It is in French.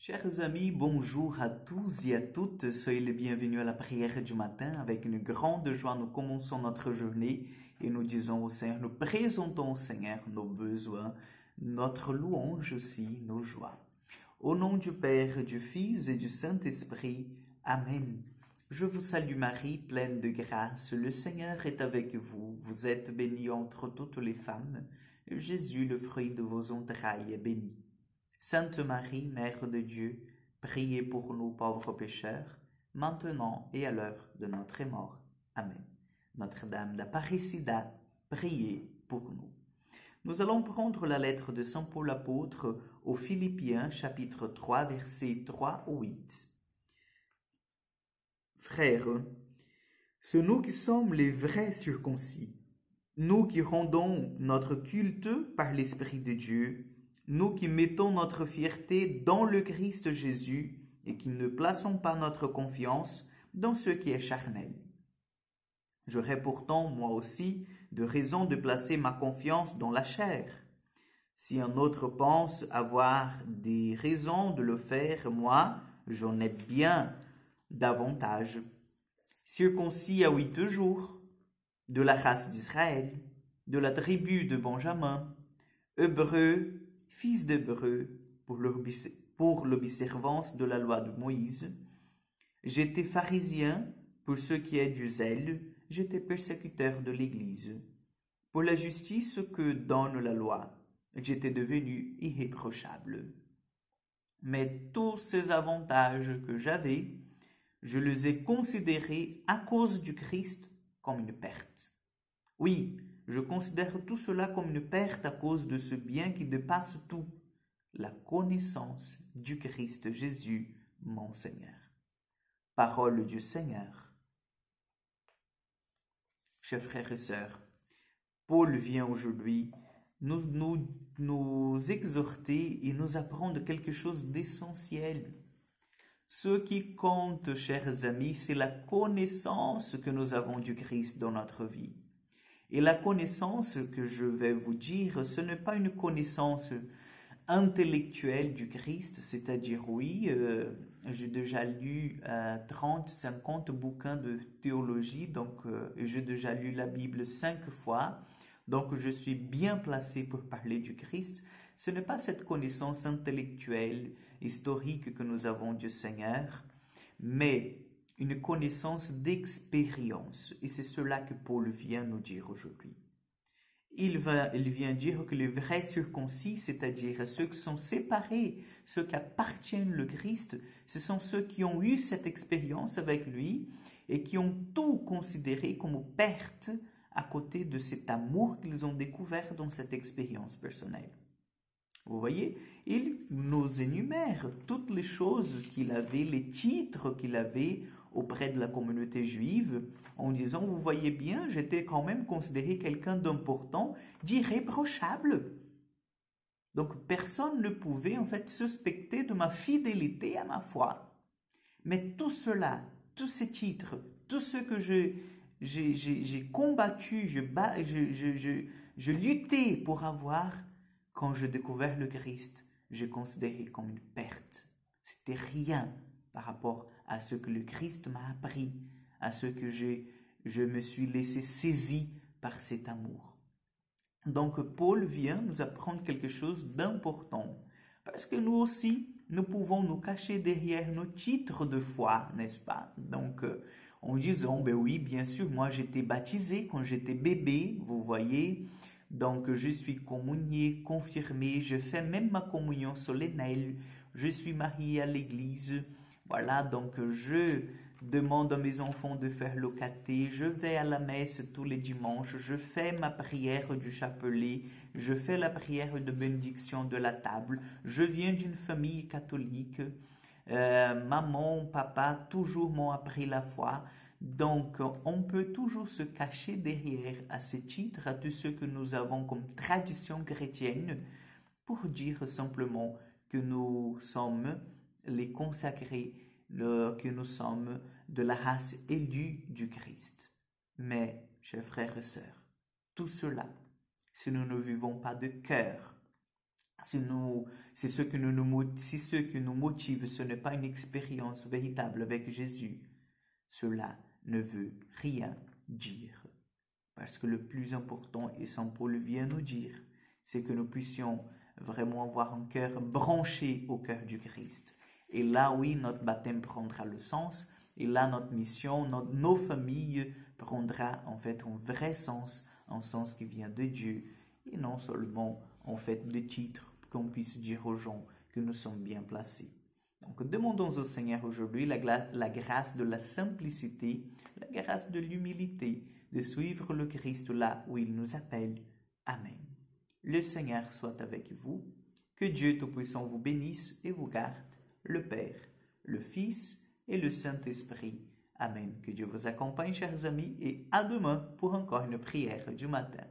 Chers amis, bonjour à tous et à toutes. Soyez les bienvenus à la prière du matin. Avec une grande joie, nous commençons notre journée et nous disons au Seigneur, nous présentons au Seigneur nos besoins, notre louange aussi, nos joies. Au nom du Père, du Fils et du Saint-Esprit. Amen. Je vous salue Marie, pleine de grâce. Le Seigneur est avec vous. Vous êtes bénie entre toutes les femmes. Jésus, le fruit de vos entrailles, est béni. Sainte Marie, Mère de Dieu, priez pour nous pauvres pécheurs, maintenant et à l'heure de notre mort. Amen. Notre-Dame d'Apparecida, priez pour nous. Nous allons prendre la lettre de Saint Paul apôtre aux Philippiens, chapitre 3, versets 3 au 8. Frères, c'est nous qui sommes les vrais circoncis, nous qui rendons notre culte par l'Esprit de Dieu, nous qui mettons notre fierté dans le Christ Jésus et qui ne plaçons pas notre confiance dans ce qui est charnel. J'aurais pourtant, moi aussi, de raisons de placer ma confiance dans la chair. Si un autre pense avoir des raisons de le faire, moi, j'en ai bien davantage. Circoncis à 8 jours, de la race d'Israël, de la tribu de Benjamin, hébreu, fils d'Hébreu, pour l'observance de la loi de Moïse. J'étais pharisien pour ce qui est du zèle, j'étais persécuteur de l'Église. Pour la justice que donne la loi, j'étais devenu irréprochable. Mais tous ces avantages que j'avais, je les ai considérés à cause du Christ comme une perte. Oui, je considère tout cela comme une perte à cause de ce bien qui dépasse tout, la connaissance du Christ Jésus, mon Seigneur. Parole du Seigneur. Chers frères et sœurs, Paul vient aujourd'hui nous exhorter et nous apprendre quelque chose d'essentiel. Ce qui compte, chers amis, c'est la connaissance que nous avons du Christ dans notre vie. Et la connaissance que je vais vous dire, ce n'est pas une connaissance intellectuelle du Christ, c'est-à-dire oui, j'ai déjà lu 30, 50 bouquins de théologie, donc j'ai déjà lu la Bible 5 fois, donc je suis bien placé pour parler du Christ. Ce n'est pas cette connaissance intellectuelle, historique que nous avons du Seigneur, mais une connaissance d'expérience. Et c'est cela que Paul vient nous dire aujourd'hui. Il vient dire que les vrais circoncis, c'est-à-dire ceux qui sont séparés, ceux qui appartiennent au Christ, ce sont ceux qui ont eu cette expérience avec lui et qui ont tout considéré comme perte à côté de cet amour qu'ils ont découvert dans cette expérience personnelle. Vous voyez, il nous énumère toutes les choses qu'il avait, les titres qu'il avait auprès de la communauté juive, en disant, vous voyez bien, j'étais quand même considéré quelqu'un d'important, d'irréprochable. Donc personne ne pouvait en fait suspecter de ma fidélité à ma foi. Mais tout cela, tous ces titres, tout ce que j'ai combattu, je luttais pour avoir, quand j'ai découvert le Christ, j'ai considéré comme une perte. C'était rien par rapport à ce que le Christ m'a appris, à ce que je me suis laissé saisir par cet amour. Donc Paul vient nous apprendre quelque chose d'important, parce que nous aussi, nous pouvons nous cacher derrière nos titres de foi, n'est-ce pas? Donc en disant, ben oui, bien sûr, moi j'étais baptisé quand j'étais bébé, vous voyez. Donc, je suis communié, confirmé, je fais même ma communion solennelle, je suis marié à l'église. Voilà, donc je demande à mes enfants de faire le caté, je vais à la messe tous les dimanches, je fais ma prière du chapelet, je fais la prière de bénédiction de la table, je viens d'une famille catholique, maman, papa, toujours m'ont appris la foi. Donc, on peut toujours se cacher derrière à ces titres, à tout ce que nous avons comme tradition chrétienne, pour dire simplement que nous sommes les consacrés, que nous sommes de la race élue du Christ. Mais, chers frères et sœurs, tout cela, si nous ne vivons pas de cœur Si ce qui nous motive, ce n'est pas une expérience véritable avec Jésus, cela ne veut rien dire. Parce que le plus important, et Saint Paul vient nous dire, c'est que nous puissions vraiment avoir un cœur branché au cœur du Christ. Et là, oui, notre baptême prendra le sens, et là, notre mission, nos familles prendra en fait un vrai sens, un sens qui vient de Dieu, et non seulement en fait de titres qu'on puisse dire aux gens que nous sommes bien placés. Donc, demandons au Seigneur aujourd'hui la grâce de la simplicité, la grâce de l'humilité, de suivre le Christ là où il nous appelle. Amen. Le Seigneur soit avec vous, que Dieu Tout-Puissant vous bénisse et vous garde, le Père, le Fils et le Saint-Esprit. Amen. Que Dieu vous accompagne, chers amis, et à demain pour encore une prière du matin.